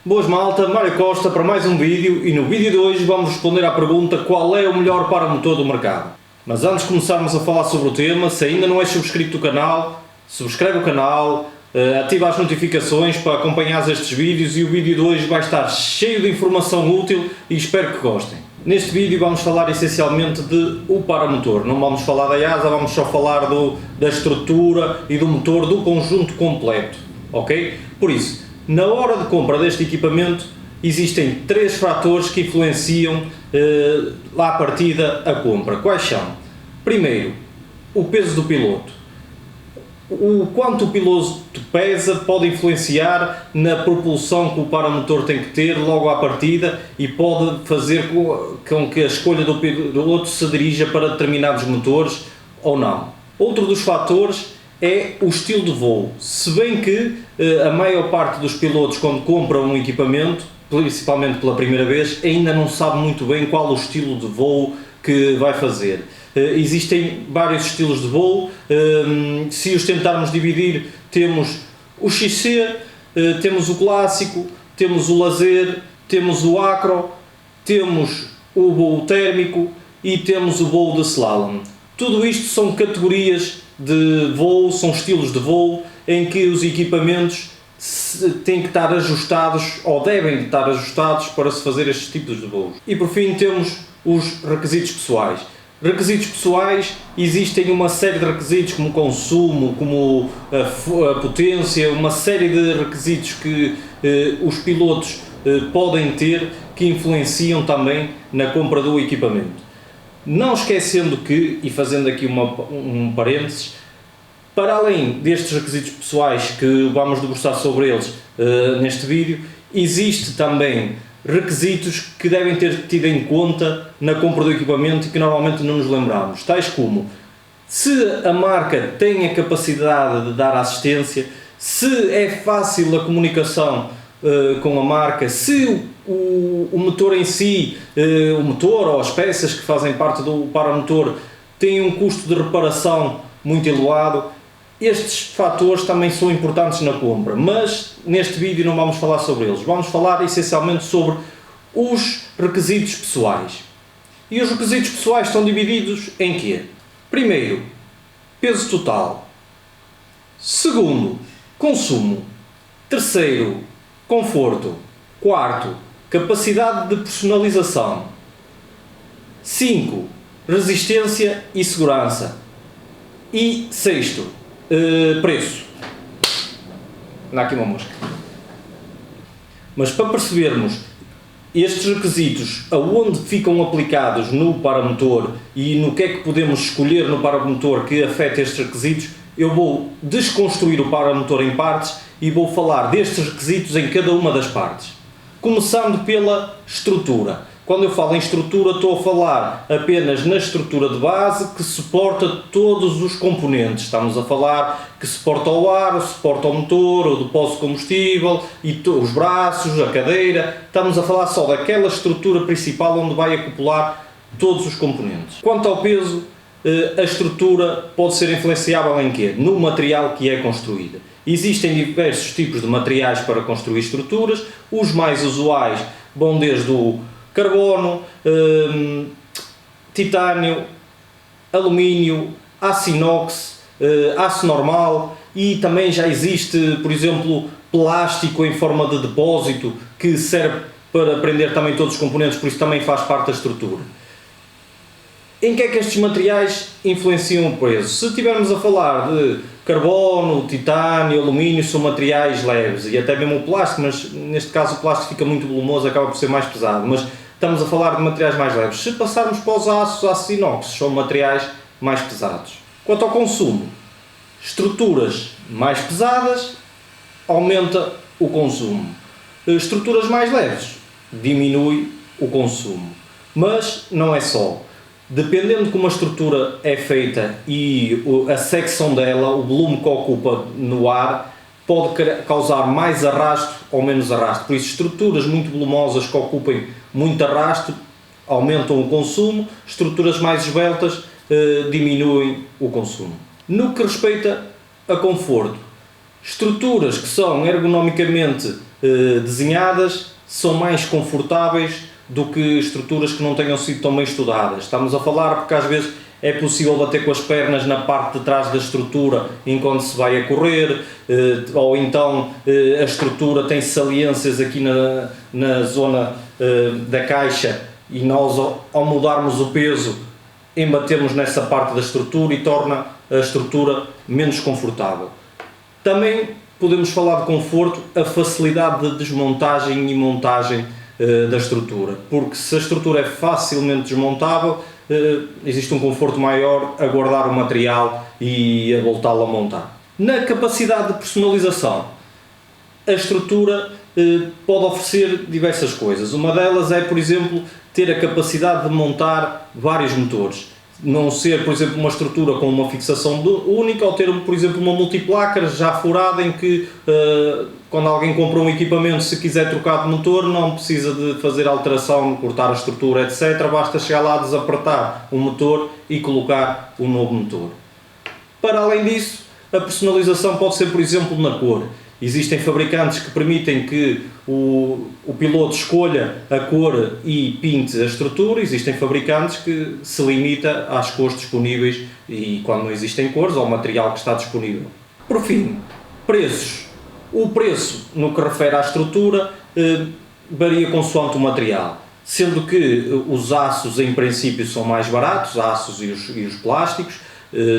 Boas malta, Mário Costa para mais um vídeo e no vídeo de hoje vamos responder à pergunta qual é o melhor paramotor do mercado. Mas antes de começarmos a falar sobre o tema, se ainda não és subscrito do canal, subscreve o canal, ativa as notificações para acompanhar estes vídeos e o vídeo de hoje vai estar cheio de informação útil e espero que gostem. Neste vídeo vamos falar essencialmente de o paramotor, não vamos falar da asa, vamos só falar da estrutura e do motor do conjunto completo, ok? Por isso, na hora de compra deste equipamento existem três fatores que influenciam lá à partida a compra. Quais são? Primeiro, o peso do piloto. O quanto o piloto pesa pode influenciar na propulsão que o paramotor tem que ter logo à partida e pode fazer com que a escolha do piloto se dirija para determinados motores ou não. Outro dos fatores é o estilo de voo. Se bem que a maior parte dos pilotos, quando compram um equipamento, principalmente pela primeira vez, ainda não sabe muito bem qual o estilo de voo que vai fazer. Existem vários estilos de voo, se os tentarmos dividir, temos o XC, temos o clássico, temos o lazer, temos o acro, temos o voo térmico e temos o voo de slalom. Tudo isto são categorias de voo, são estilos de voo em que os equipamentos têm que estar ajustados ou devem estar ajustados para se fazer estes tipos de voos. E por fim temos os requisitos pessoais. Requisitos pessoais, existem uma série de requisitos como consumo, como a potência, uma série de requisitos que os pilotos podem ter que influenciam também na compra do equipamento. Não esquecendo que, e fazendo aqui um parênteses, para além destes requisitos pessoais que vamos debruçar sobre eles neste vídeo, existe também requisitos que devem ter tido em conta na compra do equipamento e que normalmente não nos lembramos, tais como se a marca tem a capacidade de dar assistência, se é fácil a comunicação com a marca, se o motor em si, o motor ou as peças que fazem parte do paramotor têm um custo de reparação muito elevado. Estes fatores também são importantes na compra, mas neste vídeo não vamos falar sobre eles, vamos falar essencialmente sobre os requisitos pessoais. E os requisitos pessoais estão divididos em quê? Primeiro, peso total. Segundo, consumo. Terceiro, conforto. Quarto, capacidade de personalização. 5. Resistência e segurança. E sexto, preço. Dá aqui uma mosca. Mas para percebermos estes requisitos, aonde ficam aplicados no paramotor e no que é que podemos escolher no paramotor que afeta estes requisitos, eu vou desconstruir o paramotor em partes e vou falar destes requisitos em cada uma das partes. Começando pela estrutura. Quando eu falo em estrutura, estou a falar apenas na estrutura de base que suporta todos os componentes. Estamos a falar que suporta o ar, suporta o motor, o depósito de combustível, e os braços, a cadeira. Estamos a falar só daquela estrutura principal onde vai acoplar todos os componentes. Quanto ao peso, a estrutura pode ser influenciável em quê? No material que é construída. Existem diversos tipos de materiais para construir estruturas. Os mais usuais vão desde o carbono, titânio, alumínio, aço inox, aço normal, e também já existe, por exemplo, plástico em forma de depósito que serve para prender também todos os componentes, por isso também faz parte da estrutura. Em que é que estes materiais influenciam o peso? Se estivermos a falar de carbono, titânio, alumínio, são materiais leves, e até mesmo o plástico, mas neste caso o plástico fica muito volumoso, acaba por ser mais pesado, mas estamos a falar de materiais mais leves. Se passarmos para os aços inox, são materiais mais pesados. Quanto ao consumo, estruturas mais pesadas, aumenta o consumo. Estruturas mais leves, diminui o consumo. Mas não é só. Dependendo de como a estrutura é feita e a secção dela, o volume que ocupa no ar, pode causar mais arrasto ou menos arrasto. Por isso, estruturas muito volumosas que ocupem muito arrasto aumentam o consumo, estruturas mais esbeltas diminuem o consumo. No que respeita a conforto, Estruturas que são ergonomicamente desenhadas são mais confortáveis do que estruturas que não tenham sido tão bem estudadas. Estamos a falar porque às vezes é possível bater com as pernas na parte de trás da estrutura enquanto se vai a correr, ou então a estrutura tem saliências aqui na zona da caixa e nós, ao mudarmos o peso, embatemos nessa parte da estrutura e torna a estrutura menos confortável. Também podemos falar de conforto, a facilidade de desmontagem e montagem da estrutura, porque se a estrutura é facilmente desmontável, existe um conforto maior a guardar o material e a voltá-lo a montar. Na capacidade de personalização, a estrutura pode oferecer diversas coisas. Uma delas é, por exemplo, ter a capacidade de montar vários motores. Não ser, por exemplo, uma estrutura com uma fixação única, ou ter, por exemplo, uma multiplaca já furada em que quando alguém compra um equipamento, se quiser trocar de motor, não precisa de fazer alteração, cortar a estrutura, etc. Basta chegar lá, desapertar o motor e colocar um novo motor. Para além disso, a personalização pode ser, por exemplo, na cor. Existem fabricantes que permitem que o piloto escolha a cor e pinte a estrutura. Existem fabricantes que se limita às cores disponíveis e, quando não existem cores, ao material que está disponível. Por fim, preços. O preço, no que refere à estrutura, varia consoante o material, sendo que os aços, em princípio, são mais baratos, aços e os plásticos.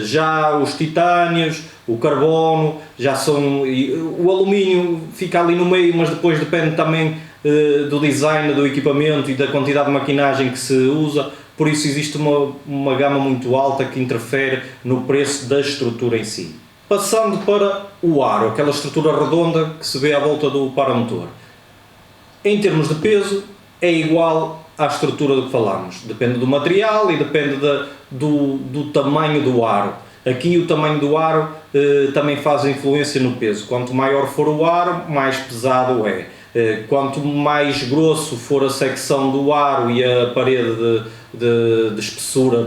Já os titânios, o carbono, já são, o alumínio fica ali no meio, mas depois depende também do design do equipamento e da quantidade de maquinagem que se usa, por isso existe uma gama muito alta que interfere no preço da estrutura em si. Passando para o aro, aquela estrutura redonda que se vê à volta do paramotor. Em termos de peso, é igual à estrutura do que falamos, depende do material e depende do tamanho do aro. Aqui o tamanho do aro também faz influência no peso. Quanto maior for o aro, mais pesado é. Quanto mais grosso for a secção do aro e a parede de espessura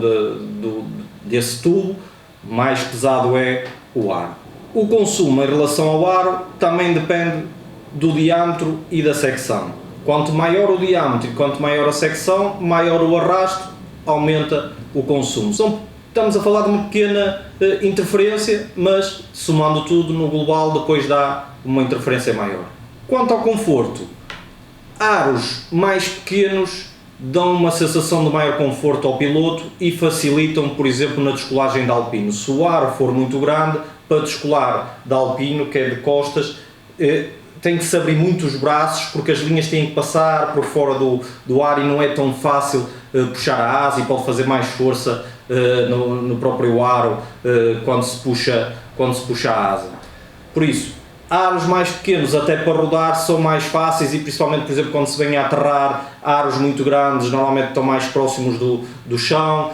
desse tubo, mais pesado é o aro. O consumo em relação ao aro também depende do diâmetro e da secção. Quanto maior o diâmetro e quanto maior a secção, maior o arrasto, aumenta o consumo. Estamos a falar de uma pequena interferência, mas somando tudo no global depois dá uma interferência maior. Quanto ao conforto, aros mais pequenos dão uma sensação de maior conforto ao piloto e facilitam, por exemplo, na descolagem de alpino. Se o aro for muito grande, para descolar de alpino, que é de costas, tem que se abrir muito os braços, porque as linhas têm que passar por fora do ar e não é tão fácil puxar a asa, e pode fazer mais força no próprio aro quando se puxa a asa. Por isso, aros mais pequenos até para rodar são mais fáceis, e principalmente, por exemplo, quando se vem a aterrar, aros muito grandes normalmente estão mais próximos do chão.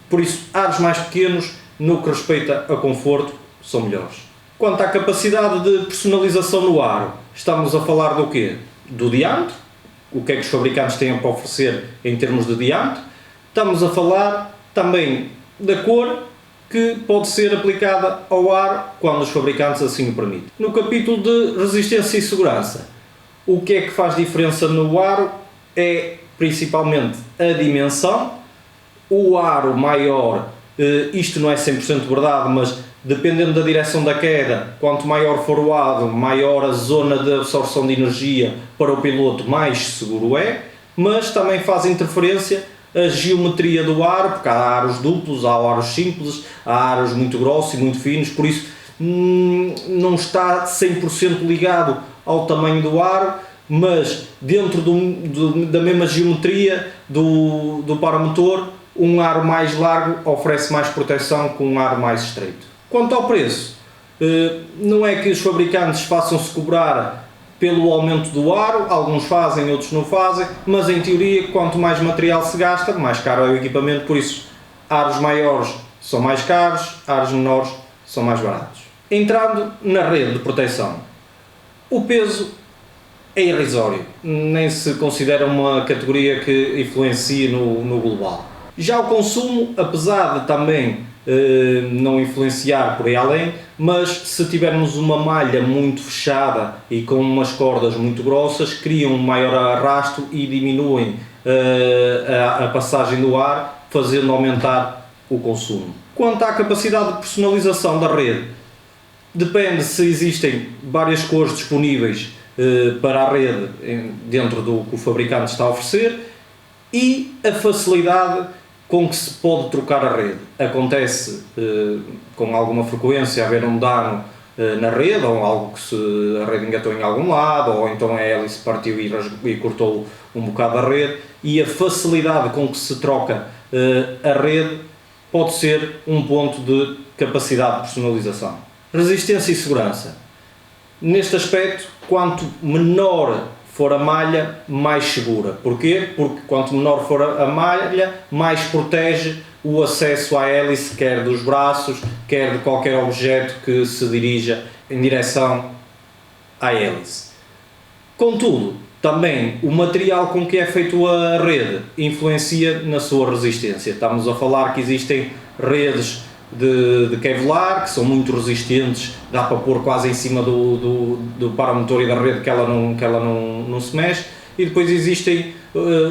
Por isso, aros mais pequenos, no que respeita a conforto, são melhores. Quanto à capacidade de personalização no aro, estamos a falar do quê? Do diâmetro, o que é que os fabricantes têm para oferecer em termos de diâmetro. Estamos a falar também da cor, que pode ser aplicada ao aro quando os fabricantes assim o permitem. No capítulo de resistência e segurança, o que é que faz diferença no aro é principalmente a dimensão. O aro maior, isto não é 100% verdade, mas dependendo da direção da queda, quanto maior for o aro, maior a zona de absorção de energia para o piloto, mais seguro é, mas também faz interferência a geometria do aro, porque há aros duplos, há aros simples, há aros muito grossos e muito finos, por isso não está 100% ligado ao tamanho do aro, mas dentro da mesma geometria do paramotor, um aro mais largo oferece mais proteção que um aro mais estreito. Quanto ao preço, não é que os fabricantes façam-se cobrar pelo aumento do aro, alguns fazem, outros não fazem, mas em teoria, quanto mais material se gasta, mais caro é o equipamento, por isso aros maiores são mais caros, aros menores são mais baratos. Entrando na rede de proteção, o peso é irrisório, nem se considera uma categoria que influencia no global. Já o consumo, apesar de também não influenciar por aí além, mas se tivermos uma malha muito fechada e com umas cordas muito grossas, criam um maior arrasto e diminuem a passagem do ar, fazendo aumentar o consumo. Quanto à capacidade de personalização da rede, depende se existem várias cores disponíveis para a rede dentro do que o fabricante está a oferecer e a facilidade com que se pode trocar a rede. Acontece com alguma frequência haver um dano na rede, ou algo que a rede engatou em algum lado, ou então a hélice partiu e cortou um bocado da rede, e a facilidade com que se troca a rede pode ser um ponto de capacidade de personalização. Resistência e segurança. Neste aspecto, quanto menor for a malha, mais segura. Porquê? Porque quanto menor for a malha, mais protege o acesso à hélice, quer dos braços, quer de qualquer objeto que se dirija em direção à hélice. Contudo, também o material com que é feito a rede influencia na sua resistência. Estamos a falar que existem redes de Kevlar, que são muito resistentes, dá para pôr quase em cima do paramotor e da rede que ela não se mexe, e depois existem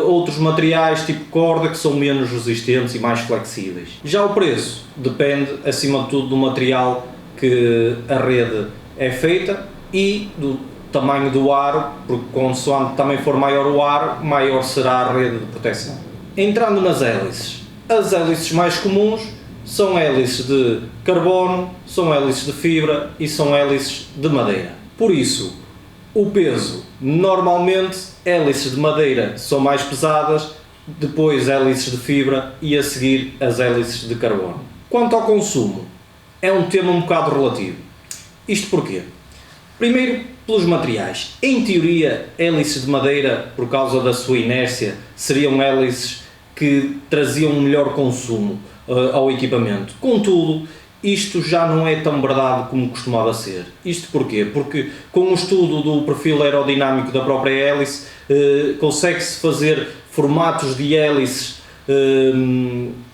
outros materiais tipo corda que são menos resistentes e mais flexíveis. Já o preço depende acima de tudo do material que a rede é feita e do tamanho do aro, porque consoante também for maior o aro, maior será a rede de proteção. Entrando nas hélices, as hélices mais comuns são hélices de carbono, são hélices de fibra e são hélices de madeira. Por isso, o peso, normalmente, hélices de madeira são mais pesadas, depois hélices de fibra e a seguir as hélices de carbono. Quanto ao consumo, é um tema um bocado relativo. Isto porquê? Primeiro, pelos materiais. Em teoria, hélices de madeira, por causa da sua inércia, seriam hélices que traziam um melhor consumo ao equipamento. Contudo, isto já não é tão verdade como costumava ser. Isto porquê? Porque com o estudo do perfil aerodinâmico da própria hélice, consegue-se fazer formatos de hélices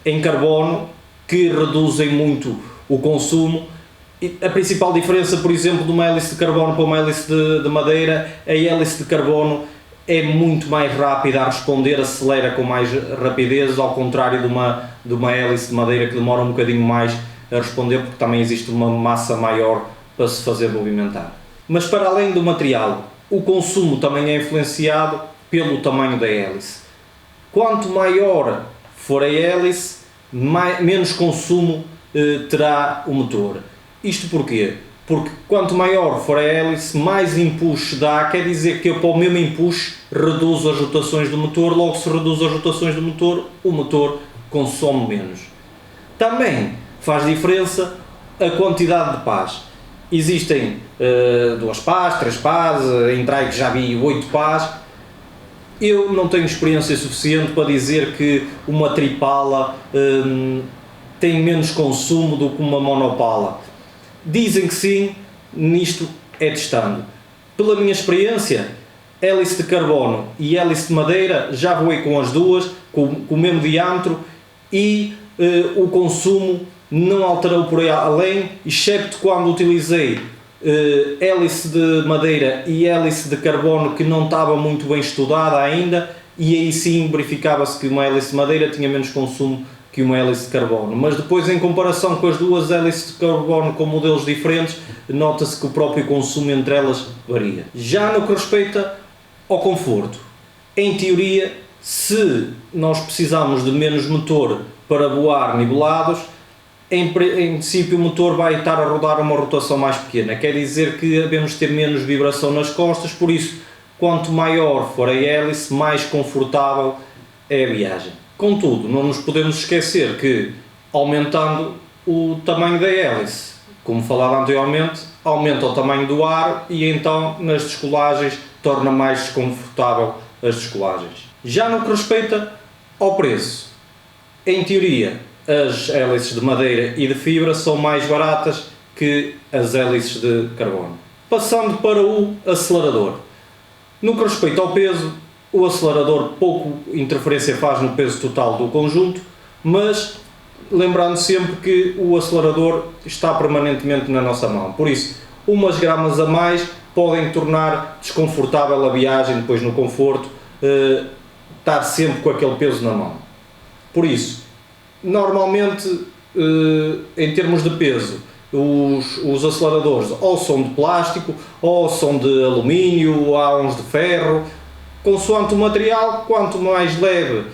em carbono que reduzem muito o consumo. E a principal diferença, por exemplo, de uma hélice de carbono para uma hélice de madeira, a hélice de carbono é muito mais rápida a responder, acelera com mais rapidez, ao contrário de uma hélice de madeira que demora um bocadinho mais a responder, porque também existe uma massa maior para se fazer movimentar. Mas para além do material, o consumo também é influenciado pelo tamanho da hélice. Quanto maior for a hélice, menos consumo terá o motor. Isto porquê? Porque quanto maior for a hélice, mais empuxo dá, quer dizer que eu para o mesmo empuxo reduzo as rotações do motor, logo se reduz as rotações do motor, o motor consome menos. Também faz diferença a quantidade de pás. Existem 2 pás, 3 pás, em trike já vi 8 pás. Eu não tenho experiência suficiente para dizer que uma tripala tem menos consumo do que uma monopala. Dizem que sim, nisto é testando. Pela minha experiência, hélice de carbono e hélice de madeira, já voei com as duas, com o mesmo diâmetro, e o consumo não alterou por aí além, excepto quando utilizei hélice de madeira e hélice de carbono que não estava muito bem estudada ainda, e aí sim verificava-se que uma hélice de madeira tinha menos consumo que uma hélice de carbono, mas depois em comparação com as duas hélices de carbono com modelos diferentes, nota-se que o próprio consumo entre elas varia. Já no que respeita ao conforto, em teoria, se nós precisamos de menos motor para voar nivelados, em princípio o motor vai estar a rodar uma rotação mais pequena, quer dizer que devemos ter menos vibração nas costas, por isso, quanto maior for a hélice, mais confortável é a viagem. Contudo, não nos podemos esquecer que, aumentando o tamanho da hélice, como falava anteriormente, aumenta o tamanho do aro e então nas descolagens torna mais desconfortável as descolagens. Já no que respeita ao preço, em teoria as hélices de madeira e de fibra são mais baratas que as hélices de carbono. Passando para o acelerador. No que respeita ao peso, o acelerador pouco interferência faz no peso total do conjunto, mas lembrando sempre que o acelerador está permanentemente na nossa mão. Por isso, umas gramas a mais podem tornar desconfortável a viagem depois no conforto, estar sempre com aquele peso na mão. Por isso, normalmente, em termos de peso, os aceleradores ou são de plástico, ou são de alumínio, ou há uns de ferro, consoante o material. Quanto mais leve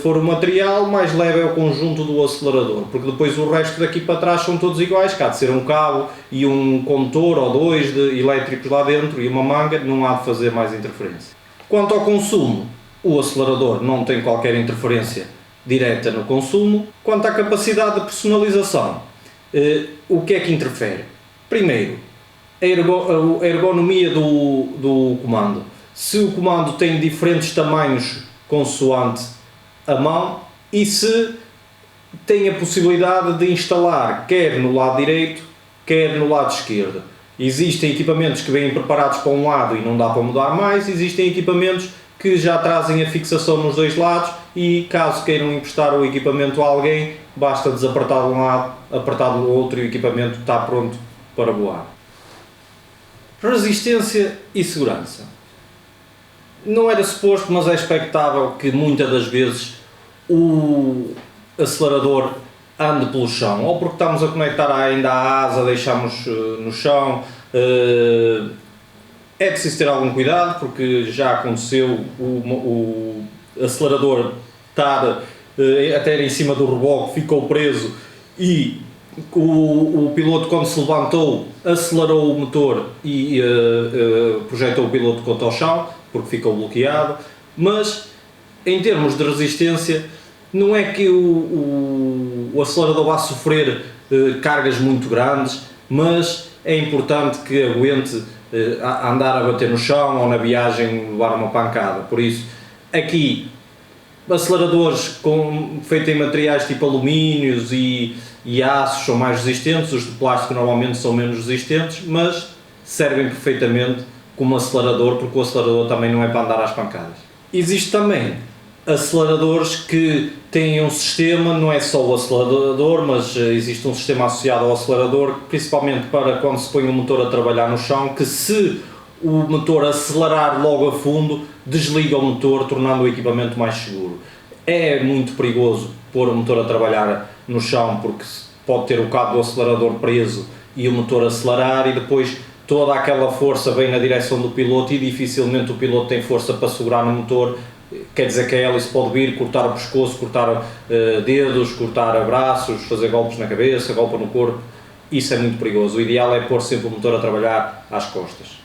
for o material, mais leve é o conjunto do acelerador, porque depois o resto daqui para trás são todos iguais, que há de ser um cabo e um condutor ou dois de elétricos lá dentro e uma manga, não há de fazer mais interferência. Quanto ao consumo, o acelerador não tem qualquer interferência direta no consumo. Quanto à capacidade de personalização, o que é que interfere? Primeiro, a ergonomia do comando. Se o comando tem diferentes tamanhos consoante a mão e se tem a possibilidade de instalar quer no lado direito, quer no lado esquerdo. Existem equipamentos que vêm preparados para um lado e não dá para mudar mais, existem equipamentos que já trazem a fixação nos dois lados e caso queiram emprestar o equipamento a alguém, basta desapertar de um lado, apertar do outro e o equipamento está pronto para voar. Resistência e segurança. Não era suposto, mas é expectável que muitas das vezes o acelerador ande pelo chão, ou porque estamos a conectar ainda a asa, deixamos no chão. É preciso ter algum cuidado, porque já aconteceu o acelerador estar até em cima do reboque, ficou preso e o piloto, quando se levantou, acelerou o motor e projetou o piloto contra o chão, porque ficou bloqueado. Mas em termos de resistência, não é que o acelerador vá sofrer cargas muito grandes, mas é importante que aguente andar a bater no chão ou na viagem levar uma pancada. Por isso, aqui, aceleradores feitos em materiais tipo alumínios e aços são mais resistentes, os de plástico normalmente são menos resistentes, mas servem perfeitamente como acelerador, porque o acelerador também não é para andar às pancadas. Existe também aceleradores que têm um sistema, não é só o acelerador, mas existe um sistema associado ao acelerador, principalmente para quando se põe o motor a trabalhar no chão, que se o motor acelerar logo a fundo, desliga o motor, tornando o equipamento mais seguro. É muito perigoso pôr o motor a trabalhar no chão, porque pode ter o cabo do acelerador preso e o motor acelerar e depois toda aquela força vem na direção do piloto e dificilmente o piloto tem força para segurar no motor. Quer dizer que a hélice pode vir, cortar o pescoço, cortar dedos, cortar braços, fazer golpes na cabeça, golpe no corpo. Isso é muito perigoso. O ideal é pôr sempre o motor a trabalhar às costas.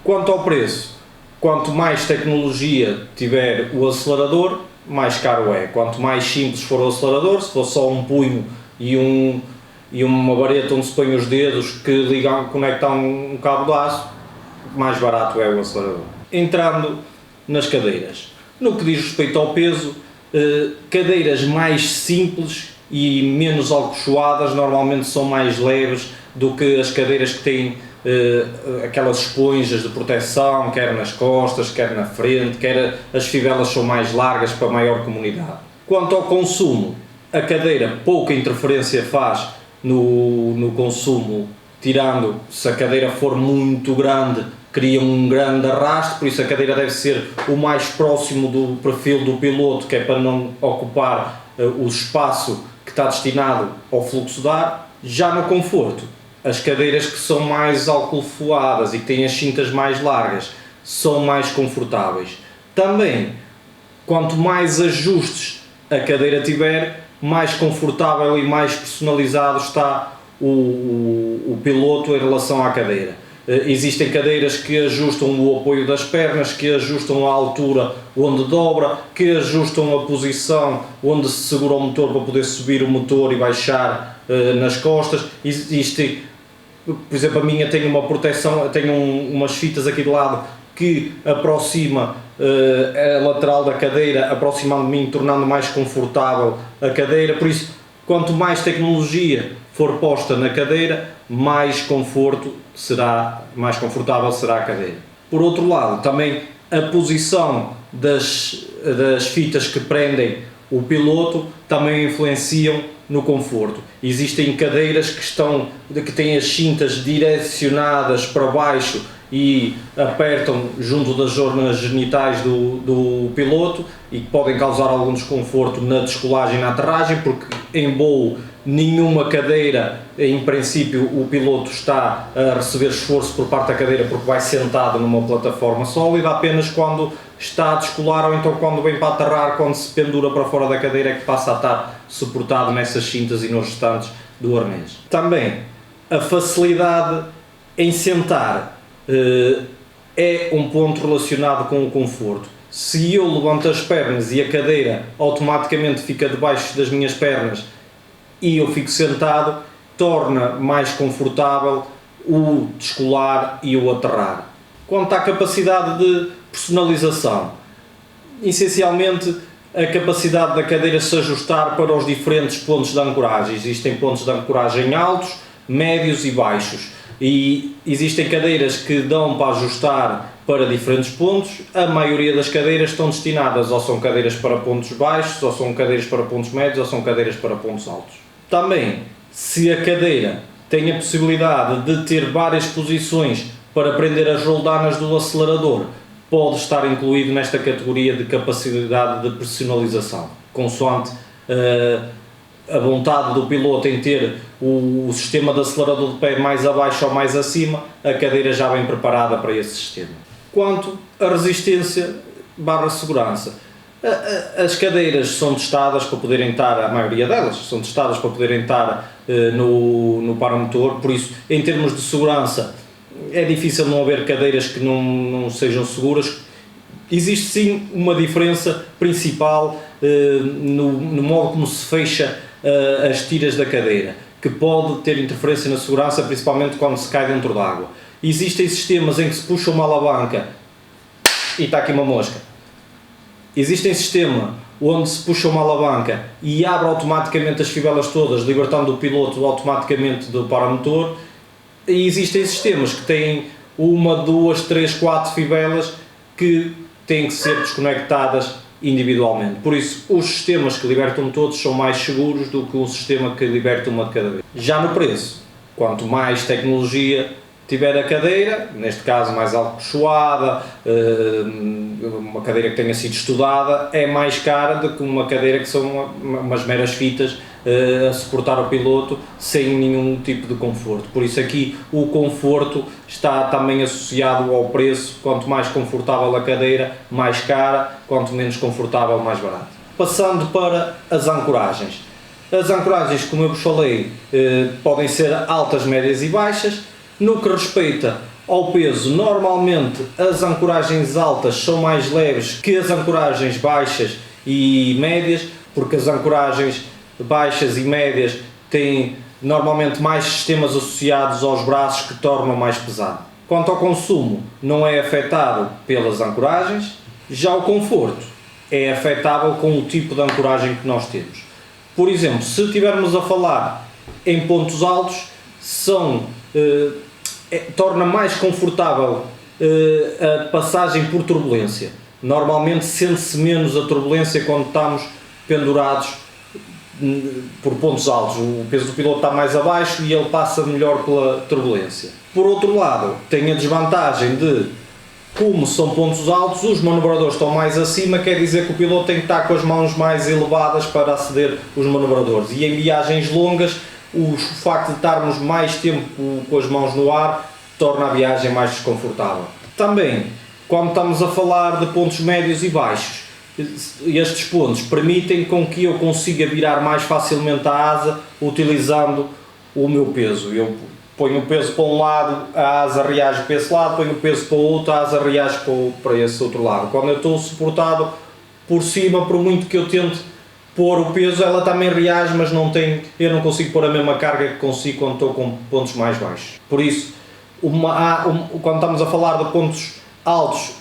Quanto ao preço, quanto mais tecnologia tiver o acelerador, mais caro é. Quanto mais simples for o acelerador, se for só um punho e uma vareta onde se põe os dedos que conectam um cabo de aço, mais barato é o acelerador. Entrando nas cadeiras. No que diz respeito ao peso, cadeiras mais simples e menos alcochoadas normalmente são mais leves do que as cadeiras que têm aquelas esponjas de proteção, quer nas costas, quer na frente, quer as fivelas são mais largas para maior comunidade. Quanto ao consumo, a cadeira pouca interferência faz no consumo, tirando se a cadeira for muito grande, cria um grande arrasto, por isso a cadeira deve ser o mais próximo do perfil do piloto, que é para não ocupar o espaço que está destinado ao fluxo de ar. Já no conforto, as cadeiras que são mais alcolofoadas e que têm as cintas mais largas são mais confortáveis. Também, quanto mais ajustes a cadeira tiver, mais confortável e mais personalizado está o piloto em relação à cadeira. Existem cadeiras que ajustam o apoio das pernas, que ajustam a altura onde dobra, que ajustam a posição onde se segura o motor para poder subir o motor e baixar nas costas. Existe, por exemplo, a minha tem uma proteção, tem umas fitas aqui de lado que aproxima a lateral da cadeira, aproximando de mim, tornando mais confortável a cadeira. Por isso, quanto mais tecnologia for posta na cadeira, mais confortável será a cadeira. Por outro lado, também a posição das fitas que prendem o piloto também influenciam no conforto. Existem cadeiras que têm as cintas direcionadas para baixo e apertam junto das zonas genitais do piloto e que podem causar algum desconforto na descolagem e na aterragem, porque em voo nenhuma cadeira, em princípio, o piloto está a receber esforço por parte da cadeira porque vai sentado numa plataforma sólida, apenas quando está a descolar ou então quando vem para aterrar, quando se pendura para fora da cadeira é que passa a estar suportado nessas cintas e nos restantes do arnês. Também a facilidade em sentar é um ponto relacionado com o conforto. Se eu levanto as pernas e a cadeira automaticamente fica debaixo das minhas pernas e eu fico sentado, torna mais confortável o descolar e o aterrar. Quanto à capacidade de personalização, essencialmente a capacidade da cadeira se ajustar para os diferentes pontos de ancoragem. Existem pontos de ancoragem altos, médios e baixos. E existem cadeiras que dão para ajustar para diferentes pontos. A maioria das cadeiras estão destinadas ou são cadeiras para pontos baixos, ou são cadeiras para pontos médios, ou são cadeiras para pontos altos. Também, se a cadeira tem a possibilidade de ter várias posições para prender as roldanas do acelerador, pode estar incluído nesta categoria de capacidade de personalização, consoante a vontade do piloto em ter o sistema de acelerador de pé mais abaixo ou mais acima, a cadeira já vem preparada para esse sistema. Quanto à resistência / segurança, as cadeiras são testadas para poderem estar, a maioria delas são testadas para poderem estar no paramotor, por isso, em termos de segurança, é difícil não haver cadeiras que não sejam seguras. Existe sim uma diferença principal no modo como se fecha as tiras da cadeira, que pode ter interferência na segurança, principalmente quando se cai dentro d'água. Existem sistemas em que se puxa uma alavanca e está aqui uma mosca. Existem sistemas onde se puxa uma alavanca e abre automaticamente as fivelas todas, libertando o piloto automaticamente do paramotor. E existem sistemas que têm 1, 2, 3, 4 fivelas que têm que ser desconectadas individualmente. Por isso, os sistemas que libertam todos são mais seguros do que um sistema que liberta uma de cada vez. Já no preço, quanto mais tecnologia tiver a cadeira, neste caso mais alcochoada, uma cadeira que tenha sido estudada, é mais cara do que uma cadeira que são umas meras fitas a suportar o piloto sem nenhum tipo de conforto. Por isso aqui o conforto está também associado ao preço. Quanto mais confortável a cadeira, mais cara; quanto menos confortável, mais barato. Passando para as ancoragens. As ancoragens, como eu vos falei, podem ser altas, médias e baixas. No que respeita ao peso, normalmente as ancoragens altas são mais leves que as ancoragens baixas e médias, porque as ancoragens baixas e médias têm normalmente mais sistemas associados aos braços que tornam mais pesado. Quanto ao consumo, não é afetado pelas ancoragens. Já o conforto é afetável com o tipo de ancoragem que nós temos. Por exemplo, se estivermos a falar em pontos altos, torna mais confortável a passagem por turbulência. Normalmente sente-se menos a turbulência quando estamos pendurados por pontos altos. O peso do piloto está mais abaixo e ele passa melhor pela turbulência. Por outro lado, tem a desvantagem de, como são pontos altos, os manobradores estão mais acima, quer dizer que o piloto tem que estar com as mãos mais elevadas para aceder os manobradores. E em viagens longas, o facto de estarmos mais tempo com as mãos no ar torna a viagem mais desconfortável. Também, quando estamos a falar de pontos médios e baixos, estes pontos permitem com que eu consiga virar mais facilmente a asa utilizando o meu peso. Eu ponho o peso para um lado, a asa reage para esse lado; ponho o peso para o outro, a asa reage para esse outro lado. Quando eu estou suportado por cima, por muito que eu tente pôr o peso, ela também reage, mas eu não consigo pôr a mesma carga que consigo quando estou com pontos mais baixos. Por isso, quando estamos a falar de pontos altos,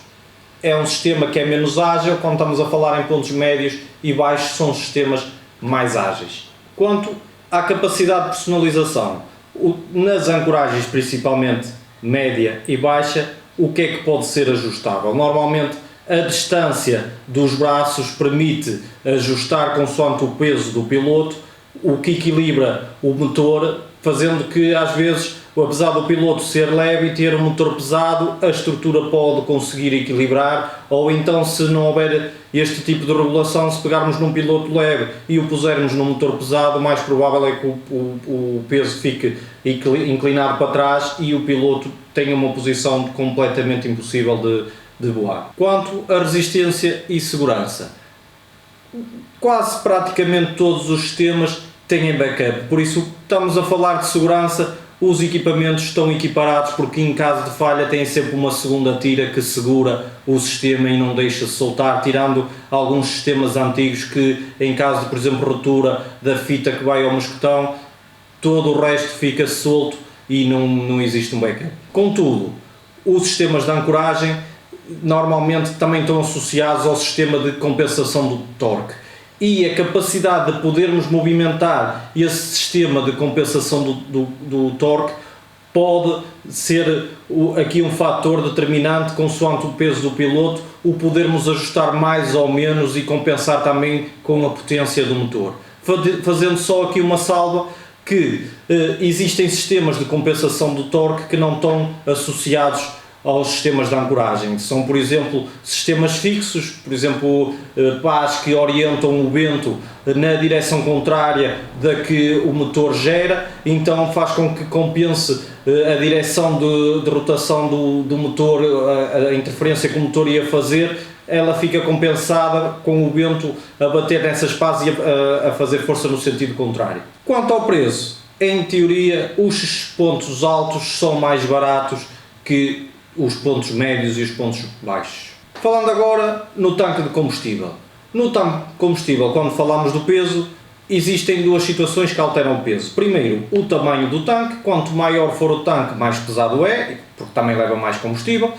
é um sistema que é menos ágil. Quando estamos a falar em pontos médios e baixos, são sistemas mais ágeis. Quanto à capacidade de personalização, nas ancoragens, principalmente média e baixa, o que é que pode ser ajustável? Normalmente, a distância dos braços permite ajustar consoante o peso do piloto. o que equilibra o motor, fazendo que às vezes, apesar do piloto ser leve e ter um motor pesado, a estrutura pode conseguir equilibrar, ou então, se não houver este tipo de regulação, se pegarmos num piloto leve e o pusermos num motor pesado, o mais provável é que o peso fique inclinado para trás e o piloto tenha uma posição completamente impossível de voar. Quanto à resistência e segurança, quase praticamente todos os sistemas têm backup, por isso estamos a falar de segurança, os equipamentos estão equiparados porque em caso de falha tem sempre uma segunda tira que segura o sistema e não deixa soltar, tirando alguns sistemas antigos que em caso de, por exemplo, ruptura da fita que vai ao mosquetão, todo o resto fica solto e não existe um backup. Contudo, os sistemas de ancoragem normalmente também estão associados ao sistema de compensação do torque e a capacidade de podermos movimentar esse sistema de compensação do torque pode ser aqui um fator determinante, consoante o peso do piloto, o podermos ajustar mais ou menos e compensar também com a potência do motor. Fazendo só aqui uma salva, que existem sistemas de compensação do torque que não estão associados aos sistemas de ancoragem. São, por exemplo, sistemas fixos, por exemplo, pás que orientam o vento na direção contrária da que o motor gera, então faz com que compense a direção de rotação do motor, a interferência que o motor ia fazer, ela fica compensada com o vento a bater nessas pás e a fazer força no sentido contrário. Quanto ao preço, em teoria os pontos altos são mais baratos que os pontos médios e os pontos baixos. Falando agora no tanque de combustível. No tanque de combustível, quando falamos do peso, existem duas situações que alteram o peso. Primeiro, o tamanho do tanque. Quanto maior for o tanque, mais pesado é, porque também leva mais combustível.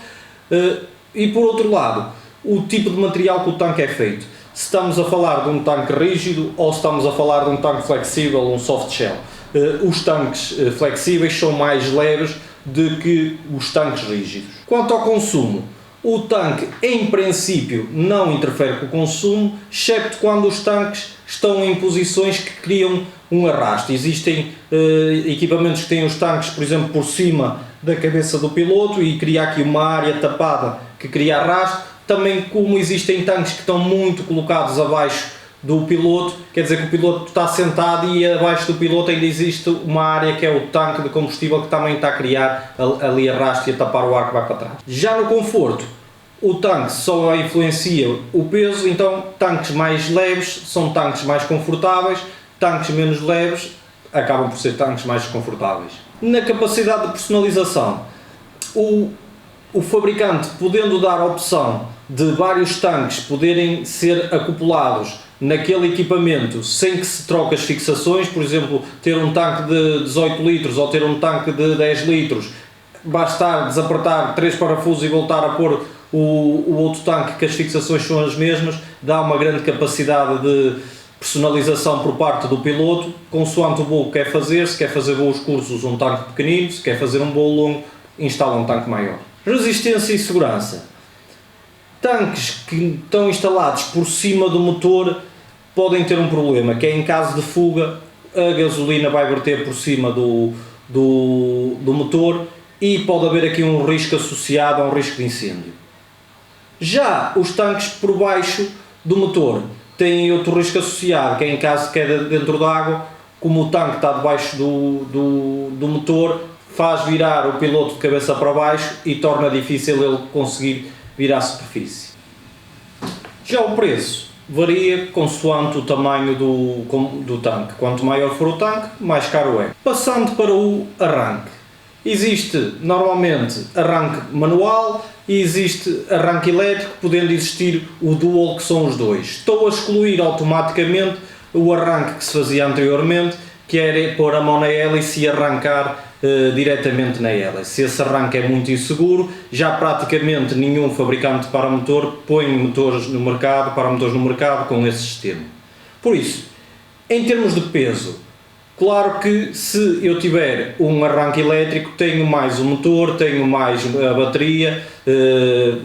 E por outro lado, o tipo de material que o tanque é feito. Se estamos a falar de um tanque rígido ou se estamos a falar de um tanque flexível, um soft shell. Os tanques flexíveis são mais leves do que os tanques rígidos. Quanto ao consumo, o tanque em princípio não interfere com o consumo, excepto quando os tanques estão em posições que criam um arrasto. Existem equipamentos que têm os tanques, por exemplo, por cima da cabeça do piloto e cria aqui uma área tapada que cria arrasto. Também, como existem tanques que estão muito colocados abaixo do piloto, quer dizer que o piloto está sentado e abaixo do piloto ainda existe uma área que é o tanque de combustível que também está a criar ali arrasto e a tapar o ar que vai para trás. Já no conforto, o tanque só influencia o peso, então tanques mais leves são tanques mais confortáveis, tanques menos leves acabam por ser tanques mais confortáveis. Na capacidade de personalização, o fabricante podendo dar a opção de vários tanques poderem ser acoplados naquele equipamento sem que se troque as fixações, por exemplo, ter um tanque de 18 litros ou ter um tanque de 10 litros, bastar desapertar 3 parafusos e voltar a pôr o outro tanque que as fixações são as mesmas, dá uma grande capacidade de personalização por parte do piloto, consoante o voo que quer fazer. Se quer fazer voos curtos, usa um tanque pequenino, se quer fazer um voo longo, instala um tanque maior. Resistência e segurança. Tanques que estão instalados por cima do motor podem ter um problema, que é em caso de fuga, a gasolina vai verter por cima do motor e pode haver aqui um risco associado a um risco de incêndio. Já os tanques por baixo do motor têm outro risco associado, que é em caso de queda dentro d'água, como o tanque está debaixo do motor, faz virar o piloto de cabeça para baixo e torna difícil ele conseguir vir à superfície. Já o preço varia consoante o tamanho do tanque. Quanto maior for o tanque, mais caro é. Passando para o arranque. Existe normalmente arranque manual e existe arranque elétrico, podendo existir o dual, que são os dois. Estou a excluir automaticamente o arranque que se fazia anteriormente, que era pôr a mão na hélice e arrancar diretamente na hélice. Esse arranque é muito inseguro, já praticamente nenhum fabricante de paramotor põe motores no mercado com esse sistema. Por isso, em termos de peso, claro que se eu tiver um arranque elétrico, tenho mais o motor, tenho mais a bateria,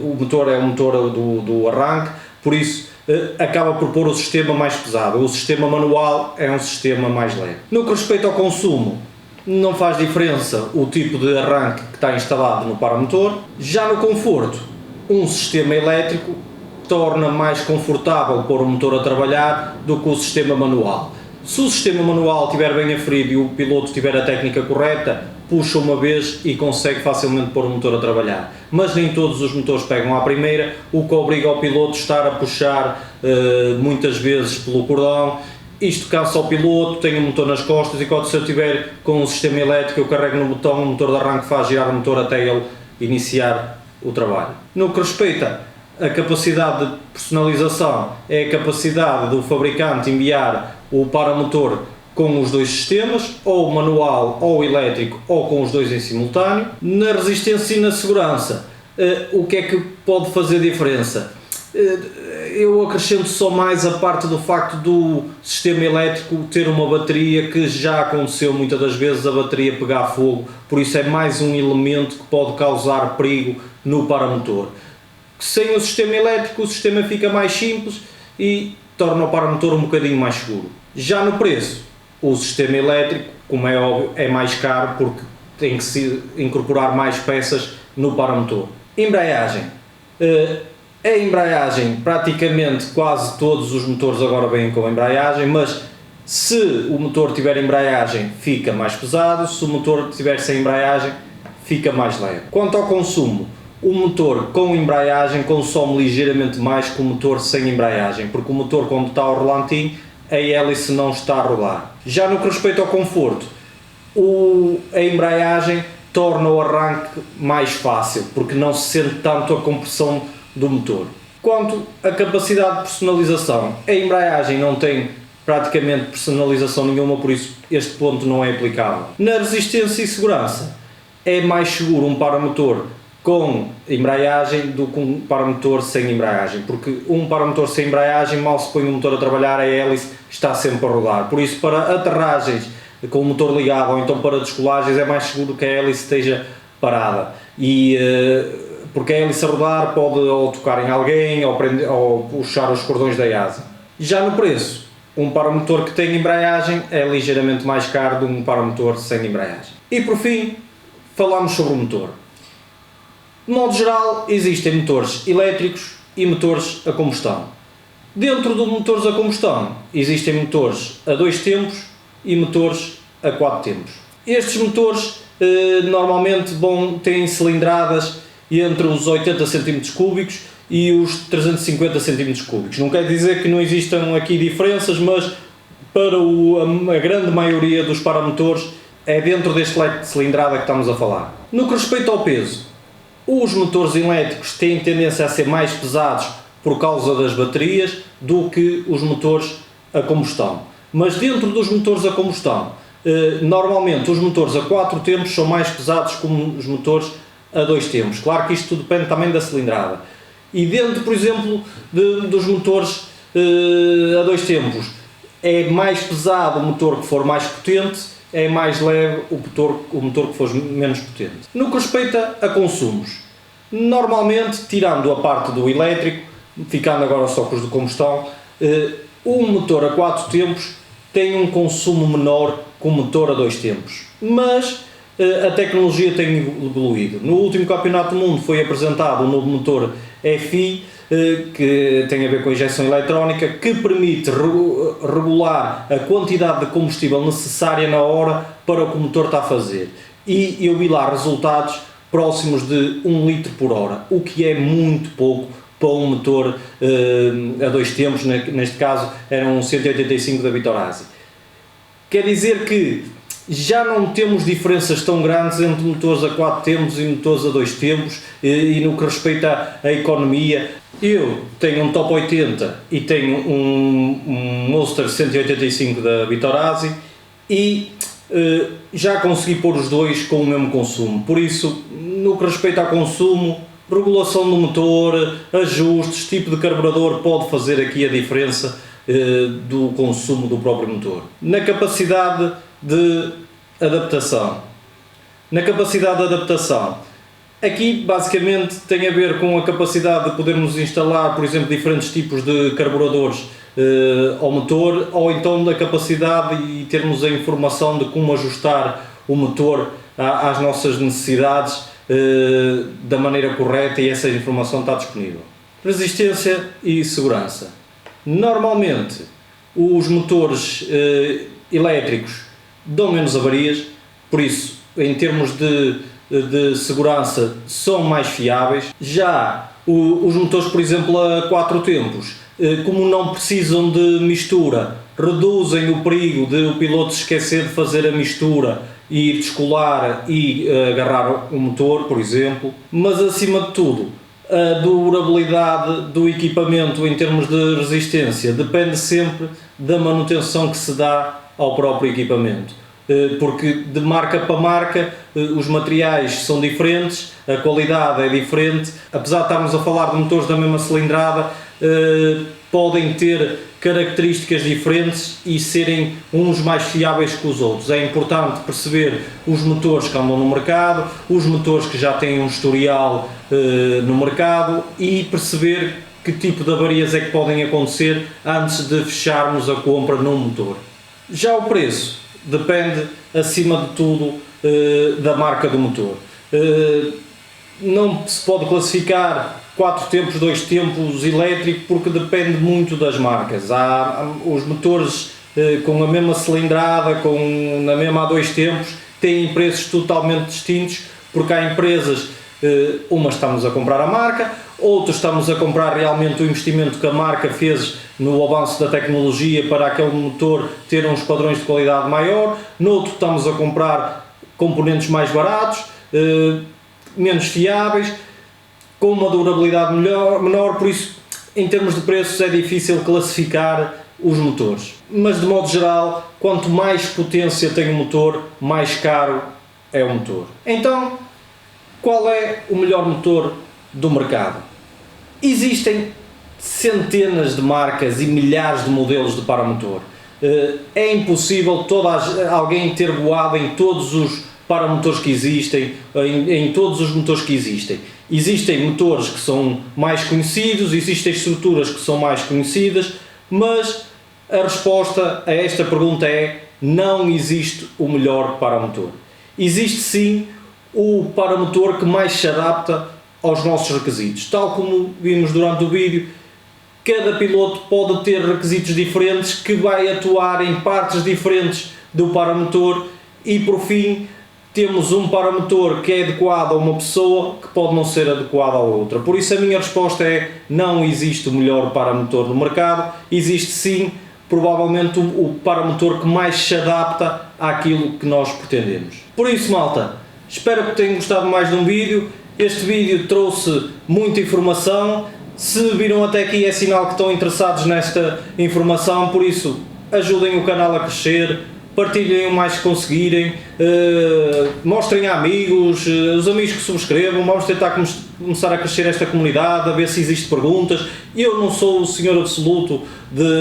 o motor é o motor do arranque, por isso acaba por pôr o sistema mais pesado. O sistema manual é um sistema mais leve. No que respeita ao consumo, não faz diferença o tipo de arranque que está instalado no paramotor. Já no conforto, um sistema elétrico torna mais confortável pôr o motor a trabalhar do que o sistema manual. Se o sistema manual estiver bem aferido e o piloto tiver a técnica correta, puxa uma vez e consegue facilmente pôr o motor a trabalhar. Mas nem todos os motores pegam à primeira, o que obriga o piloto a estar a puxar muitas vezes pelo cordão. Isto cansa o piloto, tem o motor nas costas e quando eu estiver com um sistema elétrico eu carrego no botão, o motor de arranque faz girar o motor até ele iniciar o trabalho. No que respeita à capacidade de personalização, é a capacidade do fabricante enviar o paramotor com os dois sistemas, ou manual ou elétrico, ou com os dois em simultâneo. Na resistência e na segurança, o que é que pode fazer diferença? Eu acrescento só mais a parte do facto do sistema elétrico ter uma bateria, que já aconteceu muitas das vezes a bateria pegar fogo, por isso é mais um elemento que pode causar perigo no paramotor. Sem o sistema elétrico o sistema fica mais simples e torna o paramotor um bocadinho mais seguro. Já no preço, o sistema elétrico, como é óbvio, é mais caro porque tem que se incorporar mais peças no paramotor. Embreagem. A embreagem, praticamente quase todos os motores agora vêm com embreagem, mas se o motor tiver embreagem fica mais pesado, se o motor tiver sem embreagem fica mais leve. Quanto ao consumo, o motor com embreagem consome ligeiramente mais que o motor sem embreagem, porque o motor, quando está ao relantinho, a hélice não está a rodar. Já no que respeita ao conforto, a embreagem torna o arranque mais fácil, porque não se sente tanto a compressão do motor. Quanto à capacidade de personalização, a embreagem não tem praticamente personalização nenhuma, por isso este ponto não é aplicável. Na resistência e segurança, é mais seguro um paramotor com embreagem do que um paramotor sem embreagem, porque um paramotor sem embreagem, mal se põe o motor a trabalhar, a hélice está sempre a rodar. Por isso, para aterragens com o motor ligado ou então para descolagens, é mais seguro que a hélice esteja parada. Porque a hélice a rodar pode ou tocar em alguém ou puxar os cordões da asa. Já no preço, um paramotor que tem embreagem é ligeiramente mais caro do que um paramotor sem embreagem. E por fim, falamos sobre o motor. De modo geral, existem motores elétricos e motores a combustão. Dentro dos motores a combustão, existem motores a 2 tempos e motores a 4 tempos. Estes motores normalmente têm cilindradas entre os 80 cm3 e os 350 cm3. Não quer dizer que não existam aqui diferenças, mas para a grande maioria dos paramotores é dentro deste leque de cilindrada que estamos a falar. No que respeita ao peso, os motores elétricos têm tendência a ser mais pesados por causa das baterias do que os motores a combustão. Mas dentro dos motores a combustão, normalmente os motores a 4 tempos são mais pesados que os motores a 2 tempos. Claro que isto depende também da cilindrada. E dentro, por exemplo, dos motores a 2 tempos, é mais pesado o motor que for mais potente, é mais leve o motor que for menos potente. No que respeita a consumos, normalmente, tirando a parte do elétrico, ficando agora só com os de combustão, um motor a 4 tempos tem um consumo menor que um motor a 2 tempos. Mas a tecnologia tem evoluído. No último Campeonato do Mundo foi apresentado um novo motor FI, que tem a ver com a injeção eletrónica, que permite regular a quantidade de combustível necessária na hora para o que o motor está a fazer. E eu vi lá resultados próximos de 1 litro por hora, o que é muito pouco para um motor a 2 tempos, neste caso era um 185 da Bitorasi. Quer dizer que já não temos diferenças tão grandes entre motores a 4 tempos e motores a 2 tempos, e no que respeita à economia, eu tenho um Top 80 e tenho um Monster 185 da Bitorasi e já consegui pôr os dois com o mesmo consumo. Por isso, no que respeita ao consumo, regulação do motor, ajustes, tipo de carburador pode fazer aqui a diferença do consumo do próprio motor. Na capacidade de adaptação. Aqui basicamente tem a ver com a capacidade de podermos instalar, por exemplo, diferentes tipos de carburadores ao motor, ou então da capacidade e termos a informação de como ajustar o motor às nossas necessidades da maneira correta, e essa informação está disponível. Resistência e segurança. Normalmente os motores elétricos dão menos avarias, por isso em termos de segurança são mais fiáveis. Já os motores, por exemplo, a 4 tempos, como não precisam de mistura, reduzem o perigo de o piloto se esquecer de fazer a mistura e ir descolar e agarrar o motor, por exemplo. Mas acima de tudo, a durabilidade do equipamento em termos de resistência depende sempre da manutenção que se dá ao próprio equipamento, porque de marca para marca os materiais são diferentes, a qualidade é diferente. Apesar de estarmos a falar de motores da mesma cilindrada, podem ter características diferentes e serem uns mais fiáveis que os outros. É importante perceber os motores que andam no mercado, os motores que já têm um historial no mercado, e perceber que tipo de avarias é que podem acontecer antes de fecharmos a compra num motor. Já o preço depende, acima de tudo, da marca do motor. Não se pode classificar 4 tempos, 2 tempos elétrico, porque depende muito das marcas. Há os motores com a mesma cilindrada, na mesma a 2 tempos, têm preços totalmente distintos, porque há empresas, umas estamos a comprar a marca, outras estamos a comprar realmente o investimento que a marca fez no avanço da tecnologia para aquele motor ter uns padrões de qualidade maior, noutro estamos a comprar componentes mais baratos, menos fiáveis, com uma durabilidade menor, por isso em termos de preços é difícil classificar os motores. Mas de modo geral, quanto mais potência tem o motor, mais caro é o motor. Então, qual é o melhor motor do mercado? Existem centenas de marcas e milhares de modelos de paramotor. É impossível alguém ter voado em todos os paramotores que existem, em todos os motores que existem. Existem motores que são mais conhecidos, existem estruturas que são mais conhecidas, mas a resposta a esta pergunta é: não existe o melhor paramotor. Existe sim o paramotor que mais se adapta aos nossos requisitos. Tal como vimos durante o vídeo, cada piloto pode ter requisitos diferentes que vai atuar em partes diferentes do paramotor, e por fim temos um paramotor que é adequado a uma pessoa que pode não ser adequado a outra. Por isso a minha resposta é: não existe o melhor paramotor do mercado, existe sim provavelmente o paramotor que mais se adapta àquilo que nós pretendemos. Por isso, malta, espero que tenham gostado mais de um vídeo. Este vídeo trouxe muita informação. Se viram até aqui é sinal que estão interessados nesta informação, por isso ajudem o canal a crescer, partilhem o mais que conseguirem, mostrem a amigos, os amigos que subscrevam. Vamos tentar começar a crescer esta comunidade, a ver se existem perguntas. Eu não sou o senhor absoluto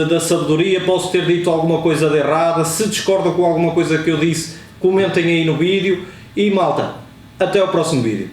da sabedoria, posso ter dito alguma coisa de errada. Se discordam com alguma coisa que eu disse, comentem aí no vídeo. E malta, até ao próximo vídeo.